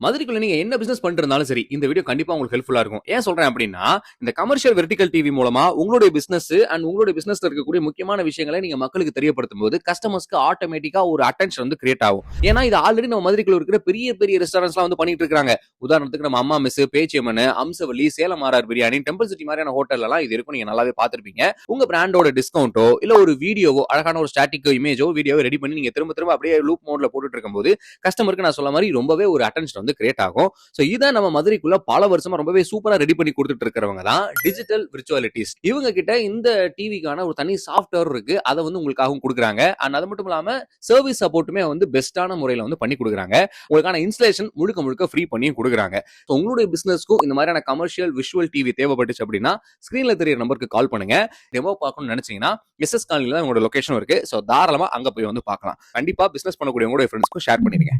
மதுரைக்குள்ள நீங்க என்ன பிசினஸ் பண்ணிட்டு இருந்தாலும் சரி, இந்த வீடியோ கண்டிப்பா உங்களுக்கு ஹெல்ப்ஃபுல்லா இருக்கும். ஏன் சொல்றேன் அப்படின்னா, இந்த கமர்ஷியல் வெர்டிகல் டிவி மூலமா உங்களுடைய பிசினஸ் அண்ட் உங்களுடைய பிசினஸ்ல இருக்கக்கூடிய முக்கியமான விஷயங்களை நீங்க மக்களுக்கு தெரியப்படுத்தும் போது கஸ்டமர்ஸ்க்கு ஆட்டோமேட்டிக்கா ஒரு அட்டென்ஷன் வந்து கிரியேட் ஆகும். ஏன்னா இது ஆல்ரெடி நம்ம மதுரைக்குள்ள இருக்கிற பெரிய பெரிய ரெஸ்டாரண்ட்ஸ்லாம் வந்து பண்ணிட்டு இருக்காங்க. உதாரணத்துக்கு நம்ம Amma mess, Pechiyamman, Amsavalli, Salem RR biryani, temple city மாதிரியான ஹோட்டல்ல எல்லாம் இது இருக்கும். நீங்க நல்லாவே பார்த்திருப்பீங்க. உங்க பிராண்டோட டிஸ்கவுண்டோ இல்ல ஒரு வீடியோவோ, அழகான ஒரு ஸ்டாட்டிக் இமேஜோ வீடியோவோ ரெடி பண்ணி நீங்க திரும்ப திரும்ப அப்படியே லூப் மோட்ல போட்டுட்டு இருக்கும்போது கஸ்டமருக்கு நான் சொல்ல மாதிரி ரொம்பவே ஒரு அட்டென்ஷன் வந்து கிரியேட் ஆகும். சோ இத நம்ம மதுரைக்குள்ள பல வருஷமா ரொம்பவே சூப்பரா ரெடி பண்ணி கொடுத்துட்டு இருக்கிறவங்க தான் டிஜிட்டல் விர்ச்சுவாலிட்டிஸ். இவங்க கிட்ட இந்த டிவிக்கான ஒரு தனி சாஃப்ட்வேர் இருக்கு. அதை வந்து உங்களுக்காகவும் கொடுக்குறாங்க. அண்ட் அது மட்டும் இல்லாம சர்வீஸ் சப்போர்ட்டுமே வந்து பெஸ்டான முறையில வந்து பண்ணி கொடுக்குறாங்க. உங்களுக்கான இன்ஸ்டலேஷன் முழுக்க முழுக்க ஃப்ரீ பண்ணியும் கொடுக்குறாங்க. ஸோ உங்களுடைய பிசினஸ்க்கும் இந்த மாதிரியான கமர்ஷியல் விஷுவல் டிவி தேவைப்பட்டுச்சு அப்படின்னா ஸ்கிரீன்ல தெரியற நம்பருக்கு கால் பண்ணுங்க. டெமோ பார்க்கணும்னு நினைச்சீங்கன்னா எஸ்எஸ் காலனில தான் உங்களோட லொகேஷன் இருக்கு. ஸோ தாராளமா அங்க போய் வந்து பார்க்கலாம். கண்டிப்பா பிசினஸ் பண்ணக்கூடிய உங்களுடைய ஃப்ரெண்ட்ஸ்க்கும் ஷேர் பண்ணிடுங்க.